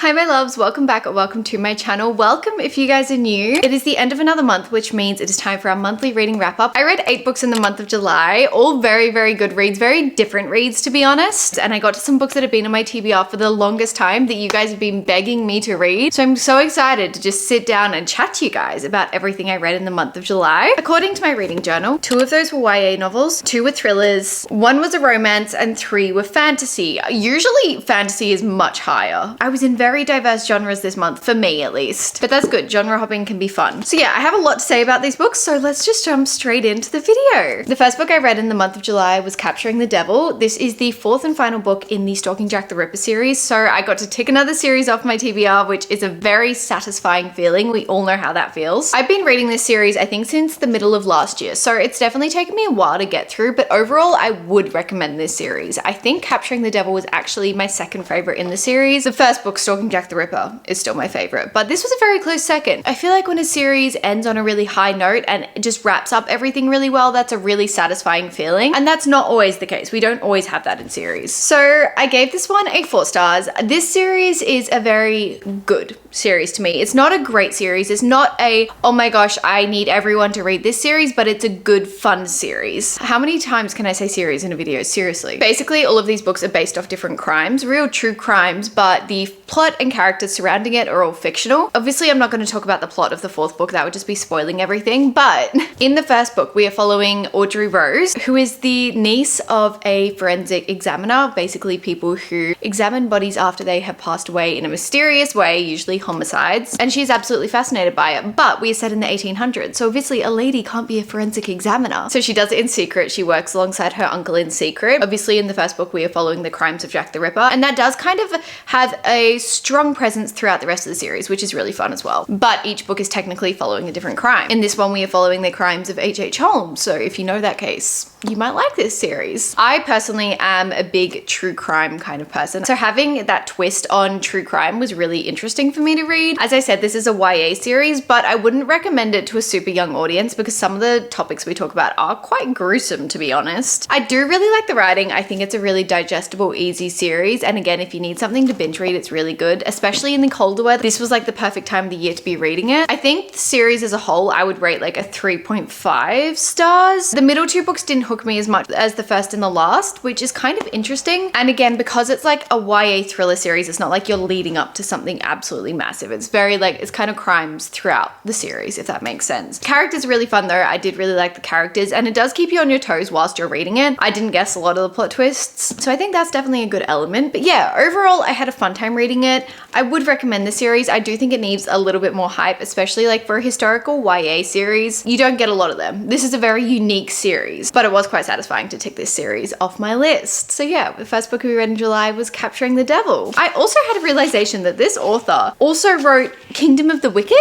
Hi my loves, welcome back or welcome to my channel. Welcome if you guys are new. It is the end of another month, which means it is time for our monthly reading wrap up. I read 8 books in the month of July, all very, very good reads, very different reads to be honest. And I got to some books that have been on my TBR for the longest time that you guys have been begging me to read. So I'm so excited to just sit down and chat to you guys about everything I read in the month of July. According to my reading journal, 2 of those were YA novels, 2 were thrillers, 1 was a romance, and 3 were fantasy. Usually fantasy is much higher. I was in very diverse genres this month, for me at least. But that's good, genre hopping can be fun. So yeah, I have a lot to say about these books, so let's just jump straight into the video. The first book I read in the month of July was Capturing the Devil. This is the 4th and final book in the Stalking Jack the Ripper series, so I got to tick another series off my TBR, which is a very satisfying feeling. We all know how that feels. I've been reading this series, I think, since the middle of last year, so it's definitely taken me a while to get through, but overall, I would recommend this series. I think Capturing the Devil was actually my second favorite in the series. The first book, Stalking Jack the Ripper, is still my favorite, but this was a very close second. I feel like when a series ends on a really high note and it just wraps up everything really well, that's a really satisfying feeling, and that's not always the case. We don't always have that in series. So I gave this one a 4 stars. This series is a very good series to me. It's not a great series. It's not a, oh my gosh, I need everyone to read this series, but it's a good, fun series. How many times can I say series in a video? Seriously. Basically, all of these books are based off different crimes, real true crimes, but the plot and characters surrounding it are all fictional. Obviously, I'm not going to talk about the plot of the 4th book. That would just be spoiling everything. But in the first book, we are following Audrey Rose, who is the niece of a forensic examiner, basically people who examine bodies after they have passed away in a mysterious way, usually homicides. And she's absolutely fascinated by it. But we are set in the 1800s, so obviously a lady can't be a forensic examiner. So she does it in secret. She works alongside her uncle in secret. Obviously, in the first book, we are following the crimes of Jack the Ripper, and that does kind of have a strong presence throughout the rest of the series, which is really fun as well. But each book is technically following a different crime. In this one, we are following the crimes of H.H. Holmes. So if you know that case, you might like this series. I personally am a big true crime kind of person, so having that twist on true crime was really interesting for me to read. As I said, this is a YA series, but I wouldn't recommend it to a super young audience because some of the topics we talk about are quite gruesome, to be honest. I do really like the writing. I think it's a really digestible, easy series, and again, if you need something to binge read, it's really good, especially in the colder weather. This was like the perfect time of the year to be reading it. I think the series as a whole, I would rate like a 3.5 stars. The middle 2 books didn't hook me as much as the first and the last, which is kind of interesting. And again, because it's like a YA thriller series, it's not like you're leading up to something absolutely massive. It's very like, it's kind of crimes throughout the series, if that makes sense. Characters are really fun though. I did really like the characters, and it does keep you on your toes whilst you're reading it. I didn't guess a lot of the plot twists, so I think that's definitely a good element. But yeah, overall, I had a fun time reading it. I would recommend the series. I do think it needs a little bit more hype, especially like for a historical YA series. You don't get a lot of them. This is a very unique series, but it was quite satisfying to tick this series off my list. So yeah, the first book we read in July was Capturing the Devil. I also had a realization that this author also wrote Kingdom of the Wicked.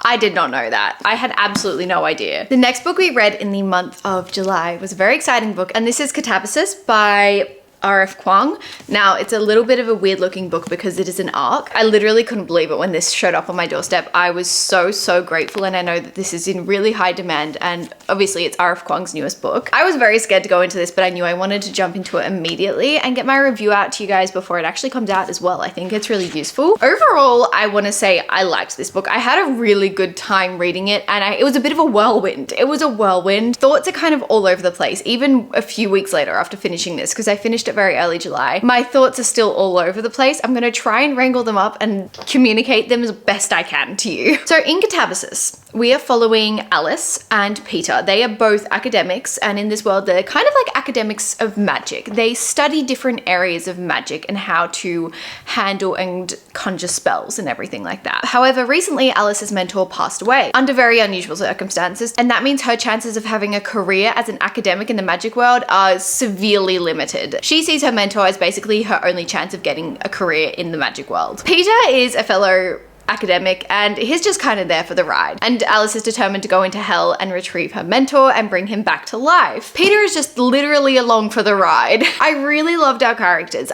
I did not know that. I had absolutely no idea. The next book we read in the month of July was a very exciting book, and this is Catabasis by R.F. Kuang. Now, it's a little bit of a weird looking book because it is an arc. I literally couldn't believe it when this showed up on my doorstep. I was so grateful, and I know that this is in really high demand, and obviously it's R.F. Kuang's newest book. I was very scared to go into this, but I knew I wanted to jump into it immediately and get my review out to you guys before it actually comes out as well. I think it's really useful. Overall, I want to say I liked this book. I had a really good time reading it, and it was a bit of a whirlwind. It was a whirlwind. Thoughts are kind of all over the place, even a few weeks later after finishing this, because I finished it very early July. My thoughts are still all over the place. I'm going to try and wrangle them up and communicate them as best I can to you. So in Catabasis, we are following Alice and Peter. They are both academics, and in this world, they're kind of like academics of magic. They study different areas of magic and how to handle and conjure spells and everything like that. However, recently Alice's mentor passed away under very unusual circumstances, and that means her chances of having a career as an academic in the magic world are severely limited. She sees her mentor as basically her only chance of getting a career in the magic world. Peter is a fellow academic, and he's just kind of there for the ride. And Alice is determined to go into hell and retrieve her mentor and bring him back to life. Peter is just literally along for the ride. I really loved our characters.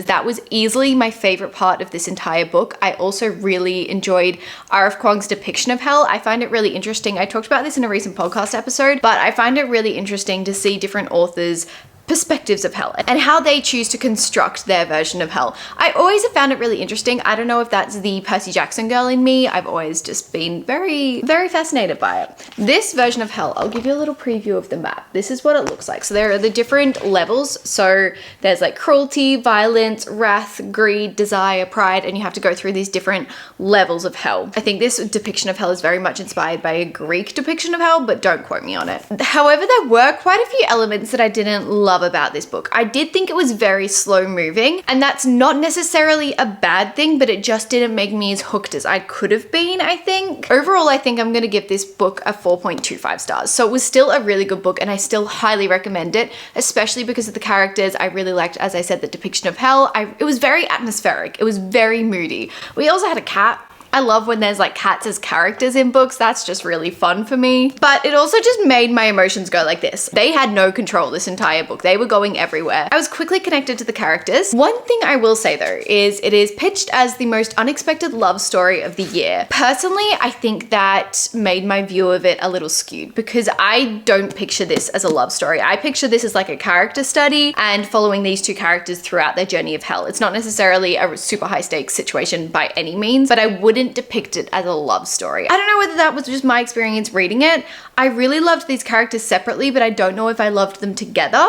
That was easily my favorite part of this entire book. I also really enjoyed R.F. Kuang's depiction of hell. I find it really interesting. I talked about this in a recent podcast episode, but I find it really interesting to see different authors perspectives of hell and how they choose to construct their version of hell. I always have found it really interesting. I don't know if that's the Percy Jackson girl in me. I've always just been very, very fascinated by it. This version of hell, I'll give you a little preview of the map. This is what it looks like. So there are the different levels. So there's like cruelty, violence, wrath, greed, desire, pride, and you have to go through these different levels of hell. I think this depiction of hell is very much inspired by a Greek depiction of hell, but don't quote me on it. However, there were quite a few elements that I didn't love about this book. I did think it was very slow moving, and that's not necessarily a bad thing, but it just didn't make me as hooked as I could have been, I think. Overall, I think I'm going to give this book a 4.25 stars. So it was still a really good book, and I still highly recommend it, especially because of the characters. I really liked, as I said, the depiction of hell. It was very atmospheric. It was very moody. We also had a cat. I love when there's like cats as characters in books. That's just really fun for me. But it also just made my emotions go like this. They had no control this entire book. They were going everywhere. I was quickly connected to the characters. One thing I will say though is it is pitched as the most unexpected love story of the year. Personally, I think that made my view of it a little skewed because I don't picture this as a love story. I picture this as like a character study and following these two characters throughout their journey of hell. It's not necessarily a super high stakes situation by any means, but I wouldn't depict it as a love story. I don't know whether that was just my experience reading it. I really loved these characters separately, but I don't know if I loved them together,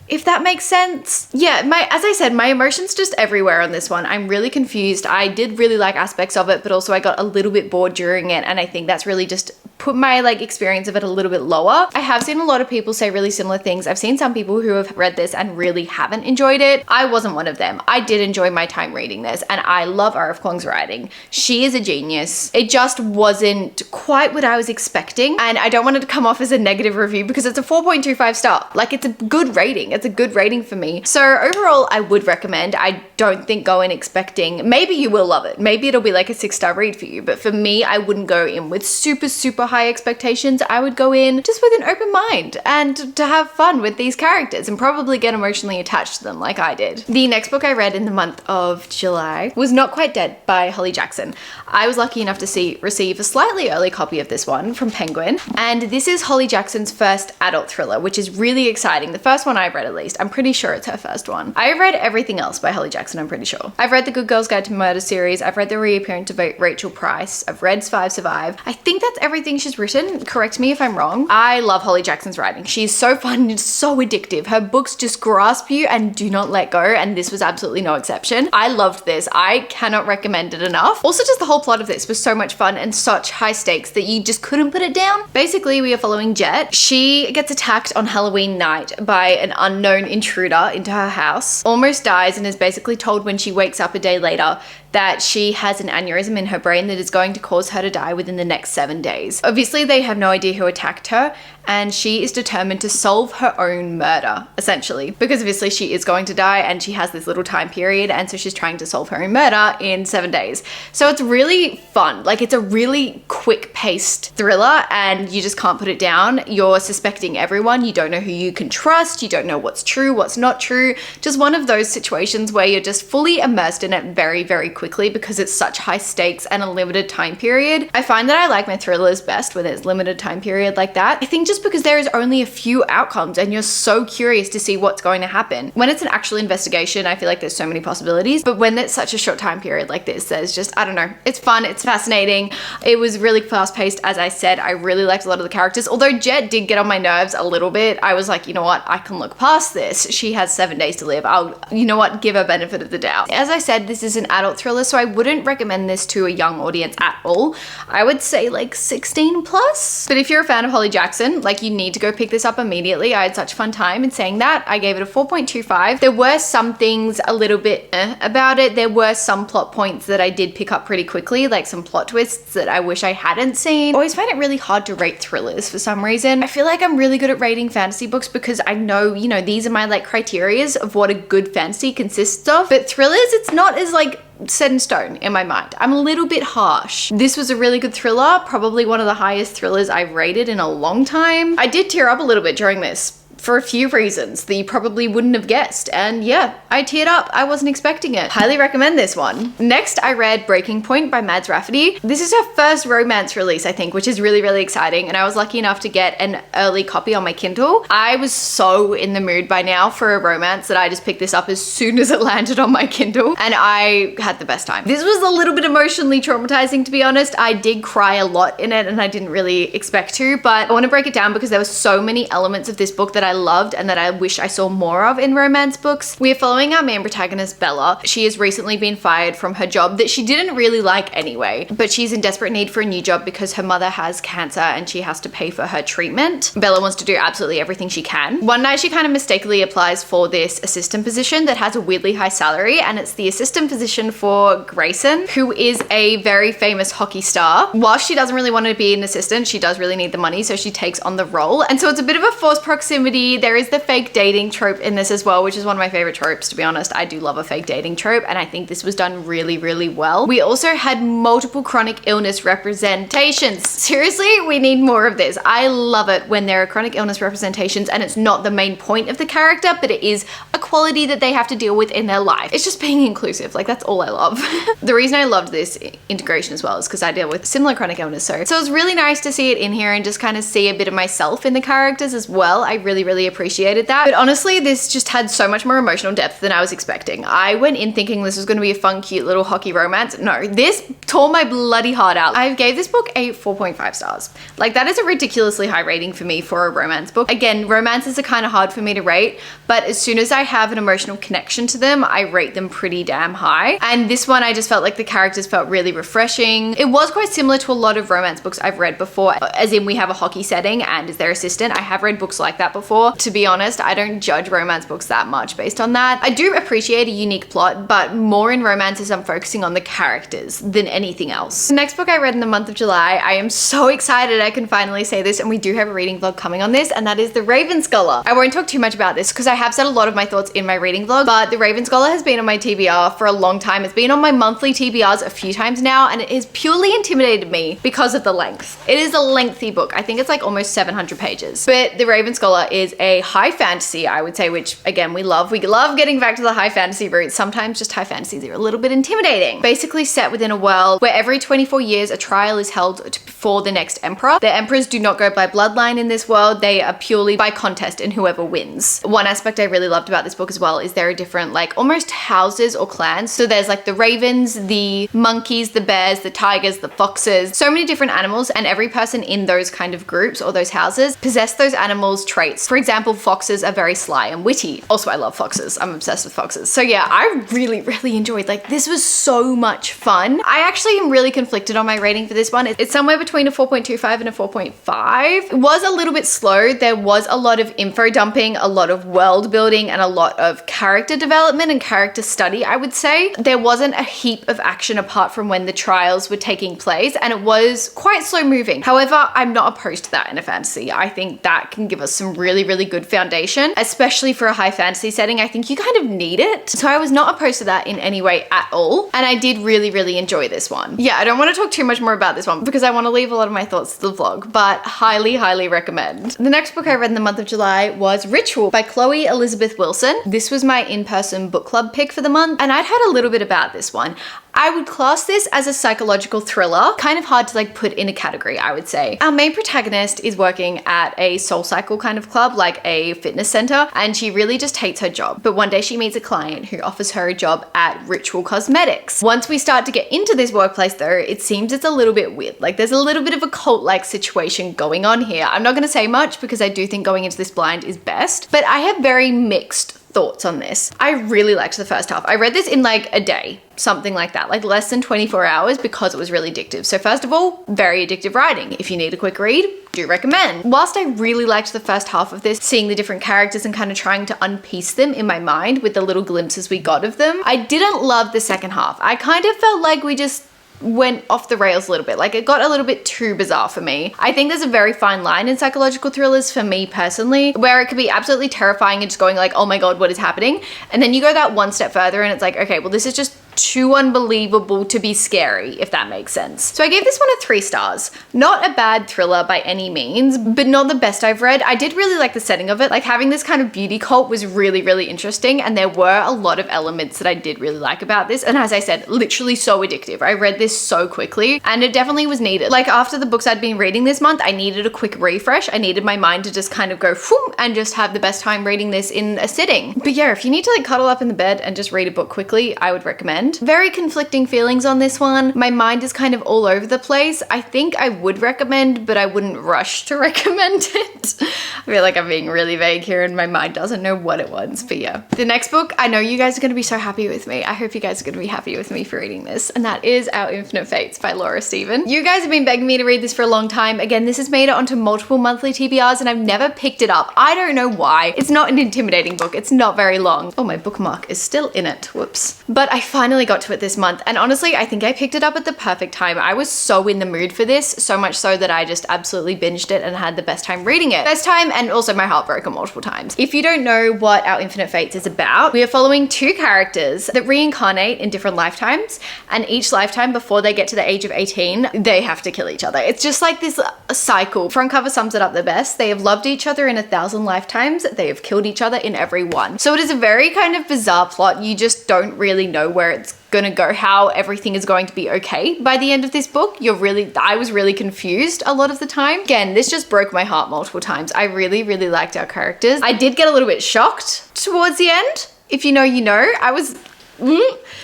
if that makes sense. Yeah, as I said, my emotions just everywhere on this one. I'm really confused. I did really like aspects of it, but also I got a little bit bored during it, and I think that's really just put my like experience of it a little bit lower. I have seen a lot of people say really similar things. I've seen some people who have read this and really haven't enjoyed it. I wasn't one of them. I did enjoy my time reading this, and I love R.F. Kuang's writing. She is a genius. It just wasn't quite what I was expecting, and I don't want it to come off as a negative review because it's a 4.25 star. Like, it's a good rating. It's a good rating for me. So overall, I would recommend. I don't think go in expecting, maybe you will love it. Maybe it'll be like a 6-star read for you, but for me, I wouldn't go in with super high expectations. I would go in just with an open mind and to have fun with these characters and probably get emotionally attached to them like I did. The next book I read in the month of July was Not Quite Dead by Holly Jackson. I was lucky enough to receive a slightly early copy of this one from Penguin, and this is Holly Jackson's first adult thriller, which is really exciting. The first one I've read, at least. I'm pretty sure it's her first one. I've read everything else by Holly Jackson, I'm pretty sure. I've read the Good Girl's Guide to Murder series. I've read the reappearance of Rachel Price. I've read Five Survive. I think that's everything she's written. Correct me if I'm wrong. I love Holly Jackson's writing. She's so fun and so addictive. Her books just grasp you and do not let go, and this was absolutely no exception. I loved this. I cannot recommend it enough. Also, just the whole plot of this was so much fun and such high stakes that you just couldn't put it down. Basically, we are following Jet. She gets attacked on Halloween night by an unknown intruder into her house, almost dies, and is basically told when she wakes up a day later that she has an aneurysm in her brain that is going to cause her to die within the next 7 days. Obviously, they have no idea who attacked her, and she is determined to solve her own murder, essentially, because obviously she is going to die and she has this little time period, and so she's trying to solve her own murder in 7 days. So it's really fun. Like, it's a really quick-paced thriller, and you just can't put it down. You're suspecting everyone. You don't know who you can trust. You don't know what's true, what's not true. Just one of those situations where you're just fully immersed in it very, very quickly because it's such high stakes and a limited time period. I find that I like my thrillers best when there's limited time period like that. I think just because there is only a few outcomes and you're so curious to see what's going to happen. When it's an actual investigation, I feel like there's so many possibilities, but when it's such a short time period like this, there's just, I don't know, it's fun, it's fascinating. It was really fast paced. As I said, I really liked a lot of the characters, although Jet did get on my nerves a little bit. I was like, you know what, I can look past this. She has 7 days to live. I'll, you know what, give her benefit of the doubt. As I said, this is an adult thriller, so I wouldn't recommend this to a young audience at all. I would say like 16 plus. But if you're a fan of Holly Jackson, like, you need to go pick this up immediately. I had such a fun time in saying that. I gave it a 4.25. There were some things a little bit about it. There were some plot points that I did pick up pretty quickly, like some plot twists that I wish I hadn't seen. I always find it really hard to rate thrillers for some reason. I feel like I'm really good at rating fantasy books because I know, you know, these are my like criterias of what a good fantasy consists of. But thrillers, it's not as like set in stone in my mind. I'm a little bit harsh. This was a really good thriller, probably one of the highest thrillers I've rated in a long time. I did tear up a little bit during this. for a few reasons that you probably wouldn't have guessed. And yeah, I teared up. I wasn't expecting it. Highly recommend this one. Next, I read Breaking Point by Mads Rafferty. This is her first romance release, I think, which is really, really exciting. And I was lucky enough to get an early copy on my Kindle. I was so in the mood by now for a romance that I just picked this up as soon as it landed on my Kindle, and I had the best time. This was a little bit emotionally traumatizing, to be honest. I did cry a lot in it and I didn't really expect to, but I want to break it down because there were so many elements of this book that I loved and that I wish I saw more of in romance books. We are following our main protagonist, Bella. She has recently been fired from her job that she didn't really like anyway, but she's in desperate need for a new job because her mother has cancer and she has to pay for her treatment. Bella wants to do absolutely everything she can. One night she kind of mistakenly applies for this assistant position that has a weirdly high salary, and it's the assistant position for Grayson, who is a very famous hockey star. While she doesn't really want to be an assistant, she does really need the money, so she takes on the role. And so it's a bit of a forced proximity. There is the fake dating trope in this as well, which is one of my favorite tropes, to be honest. I do love a fake dating trope, and I think this was done really, really well. We also had multiple chronic illness representations. Seriously, we need more of this. I love it when there are chronic illness representations and it's not the main point of the character, but it is a quality that they have to deal with in their life. It's just being inclusive. Like, that's all I love. The reason I loved this integration as well is because I deal with similar chronic illness. So it was really nice to see it in here and just kind of see a bit of myself in the characters as well. I really, really appreciated that. But honestly, this just had so much more emotional depth than I was expecting. I went in thinking this was going to be a fun, cute little hockey romance. No, this tore my bloody heart out. I gave this book a 4.5 stars. Like, that is a ridiculously high rating for me for a romance book. Again, romances are kind of hard for me to rate, but as soon as I have an emotional connection to them, I rate them pretty damn high. And this one, I just felt like the characters felt really refreshing. It was quite similar to a lot of romance books I've read before, as in we have a hockey setting and is their assistant. I have read books like that before. To be honest, I don't judge romance books that much based on that. I do appreciate a unique plot, but more in romances, I'm focusing on the characters than anything else. The next book I read in the month of July, I am so excited I can finally say this, and we do have a reading vlog coming on this, and that is The Raven Scholar. I won't talk too much about this because I have said a lot of my thoughts in my reading vlog, but The Raven Scholar has been on my TBR for a long time. It's been on my monthly TBRs a few times now, and it has purely intimidated me because of the length. It is a lengthy book. I think it's like almost 700 pages. But The Raven Scholar is a high fantasy, I would say, which again, we love. We love getting back to the high fantasy roots. Sometimes just high fantasies are a little bit intimidating. Basically set within a world where every 24 years a trial is held for the next emperor. The emperors do not go by bloodline in this world. They are purely by contest and whoever wins. One aspect I really loved about this book as well is there are different, like, almost houses or clans. So there's like the ravens, the monkeys, the bears, the tigers, the foxes, so many different animals, and every person in those kind of groups or those houses possess those animals' traits. For example, foxes are very sly and witty. Also, I love foxes. I'm obsessed with foxes. So yeah, I really, really enjoyed, like, this was so much fun. I actually am really conflicted on my rating for this one. It's somewhere between a 4.25 and a 4.5. It was a little bit slow. There was a lot of info dumping, a lot of world building, and a lot of character development and character study, I would say. There wasn't a heap of action apart from when the trials were taking place, and it was quite slow moving. However, I'm not opposed to that in a fantasy. I think that can give us some really, really good foundation, especially for a high fantasy setting. I think you kind of need it. So I was not opposed to that in any way at all. And I did really, really enjoy this one. Yeah, I don't want to talk too much more about this one because I want to leave a lot of my thoughts to the vlog, but highly, highly recommend. The next book I read in the month of July was Ritual by Chloe Elizabeth Wilson. This was my in-person book club pick for the month, and I'd heard a little bit about this one. I would class this as a psychological thriller, kind of hard to like put in a category, I would say. Our main protagonist is working at a Soul Cycle kind of club, like a fitness center, and she really just hates her job. But one day she meets a client who offers her a job at Ritual Cosmetics. Once we start to get into this workplace though, it seems it's a little bit weird. Like, there's a little bit of a cult-like situation going on here. I'm not gonna say much because I do think going into this blind is best, but I have very mixed thoughts on this. I really liked the first half. I read this in like a day, something like that, like less than 24 hours, because it was really addictive. So first of all, very addictive writing. If you need a quick read, do recommend. Whilst I really liked the first half of this, seeing the different characters and kind of trying to unpiece them in my mind with the little glimpses we got of them, I didn't love the second half. I kind of felt like we just went off the rails a little bit. Like, it got a little bit too bizarre for me. I think there's a very fine line in psychological thrillers for me personally, where it could be absolutely terrifying and just going like, oh my God, what is happening? And then you go that one step further and it's like, okay, well, this is just too unbelievable to be scary, if that makes sense. So I gave this one a 3 stars. Not a bad thriller by any means, but not the best I've read. I did really like the setting of it. Like having this kind of beauty cult was really, really interesting. And there were a lot of elements that I did really like about this. And as I said, literally so addictive. I read this so quickly and it definitely was needed. Like after the books I'd been reading this month, I needed a quick refresh. I needed my mind to just kind of go whoom, and just have the best time reading this in a sitting. But yeah, if you need to like cuddle up in the bed and just read a book quickly, I would recommend. Very conflicting feelings on this one. My mind is kind of all over the place. I think I would recommend, but I wouldn't rush to recommend it. I feel like I'm being really vague here and my mind doesn't know what it wants, but yeah. The next book, I know you guys are going to be so happy with me. I hope you guys are going to be happy with me for reading this, and that is Our Infinite Fates by Laura Stephen. You guys have been begging me to read this for a long time. Again, this has made it onto multiple monthly TBRs and I've never picked it up. I don't know why. It's not an intimidating book. It's not very long. Oh, my bookmark is still in it. Whoops. But I finally got to it this month, and honestly, I think I picked it up at the perfect time. I was so in the mood for this, so much so that I just absolutely binged it and had the best time reading it. Best time, and also my heart broken multiple times. If you don't know what Our Infinite Fates is about, we are following 2 characters that reincarnate in different lifetimes, and each lifetime before they get to the age of 18, they have to kill each other. It's just like this cycle. Front cover sums it up the best. They have loved each other in 1,000 lifetimes. They have killed each other in every one. So it is a very kind of bizarre plot. You just don't really know where it's gonna go, how everything is going to be okay by the end of this book. I was really confused a lot of the time. Again, this just broke my heart multiple times. I really, really liked our characters. I did get a little bit shocked towards the end. If you know, you know.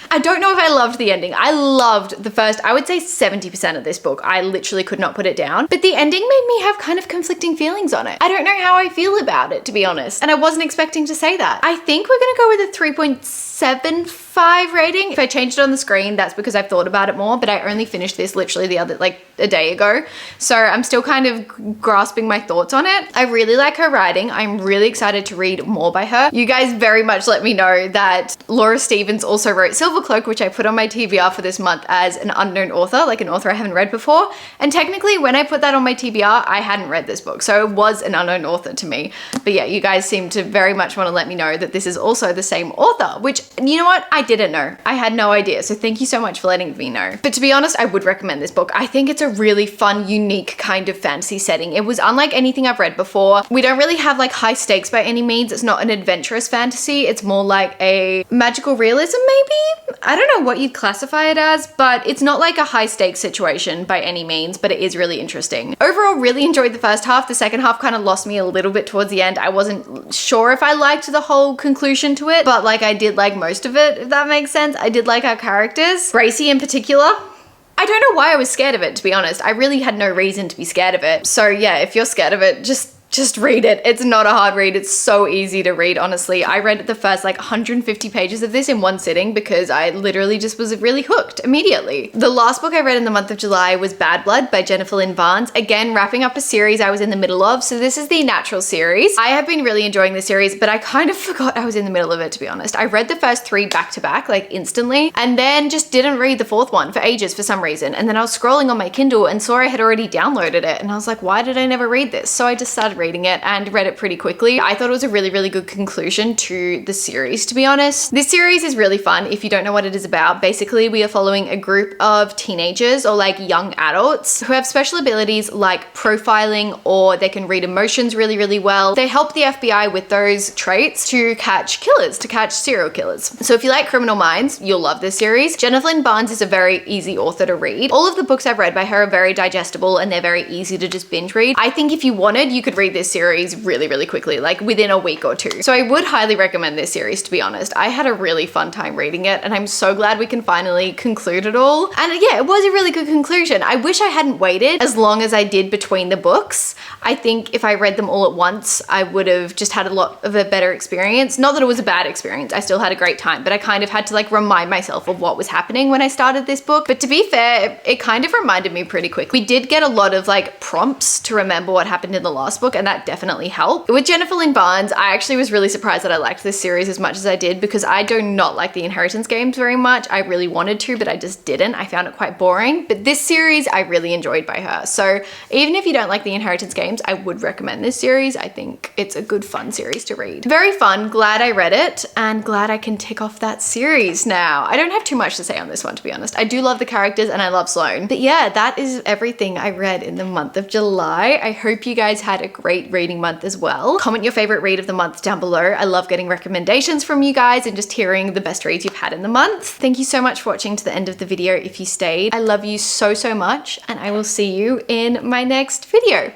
I don't know if I loved the ending. I loved the first, I would say 70% of this book. I literally could not put it down. But the ending made me have kind of conflicting feelings on it. I don't know how I feel about it, to be honest. And I wasn't expecting to say that. I think we're gonna go with a 3.75 rating. If I changed it on the screen, that's because I've thought about it more, but I only finished this literally a day ago. So I'm still kind of grasping my thoughts on it. I really like her writing. I'm really excited to read more by her. You guys very much let me know that Laura Stevens also wrote Silver Cloak, which I put on my TBR for this month as an unknown author, like an author I haven't read before. And technically when I put that on my TBR, I hadn't read this book. So it was an unknown author to me. But yeah, you guys seem to very much want to let me know that this is also the same author, which, you know what? I didn't know. I had no idea. So thank you so much for letting me know. But to be honest, I would recommend this book. I think it's a really fun, unique kind of fantasy setting. It was unlike anything I've read before. We don't really have like high stakes by any means. It's not an adventurous fantasy. It's more like a magical realism, maybe? I don't know what you'd classify it as, but it's not like a high stakes situation by any means, but it is really interesting. Overall, really enjoyed the first half. The second half kind of lost me a little bit towards the end. I wasn't sure if I liked the whole conclusion to it, but like I did like most of it, if that makes sense. I did like our characters. Gracie in particular. I don't know why I was scared of it, to be honest. I really had no reason to be scared of it. So yeah, if you're scared of it, just read it. It's not a hard read. It's so easy to read, honestly. I read the first like 150 pages of this in one sitting because I literally just was really hooked immediately. The last book I read in the month of July was Bad Blood by Jennifer Lynn Barnes. Again, wrapping up a series I was in the middle of. So this is the Natural series. I have been really enjoying the series, but I kind of forgot I was in the middle of it, to be honest. I read the first 3 back to back, like instantly, and then just didn't read the 4th one for ages for some reason. And then I was scrolling on my Kindle and saw I had already downloaded it. And I was like, why did I never read this? So I just started reading it and read it pretty quickly. I thought it was a really, really good conclusion to the series, to be honest. This series is really fun if you don't know what it is about. Basically, we are following a group of teenagers or like young adults who have special abilities like profiling, or they can read emotions really, really well. They help the FBI with those traits to catch killers, to catch serial killers. So if you like Criminal Minds, you'll love this series. Jennifer Lynn Barnes is a very easy author to read. All of the books I've read by her are very digestible and they're very easy to just binge read. I think if you wanted, you could read this series really, really quickly, like within a week or 2. So I would highly recommend this series, to be honest. I had a really fun time reading it and I'm so glad we can finally conclude it all. And yeah, it was a really good conclusion. I wish I hadn't waited as long as I did between the books. I think if I read them all at once, I would have just had a lot of a better experience. Not that it was a bad experience, I still had a great time, but I kind of had to like remind myself of what was happening when I started this book. But to be fair, it kind of reminded me pretty quick. We did get a lot of like prompts to remember what happened in the last book. and that definitely helped. With Jennifer Lynn Barnes, I actually was really surprised that I liked this series as much as I did because I do not like the inheritance games very much. I really wanted to, but I just didn't. I found it quite boring. But this series I really enjoyed by her. So even if you don't like the inheritance games, I would recommend this series. I think it's a good fun series to read. Very fun. Glad I read it and glad I can tick off that series now. I don't have too much to say on this one, to be honest. I do love the characters and I love Sloane. But yeah, that is everything I read in the month of July. I hope you guys had a great reading month as well. Comment your favorite read of the month down below. I love getting recommendations from you guys and just hearing the best reads you've had in the month. Thank you so much for watching to the end of the video if you stayed. I love you so much and I will see you in my next video.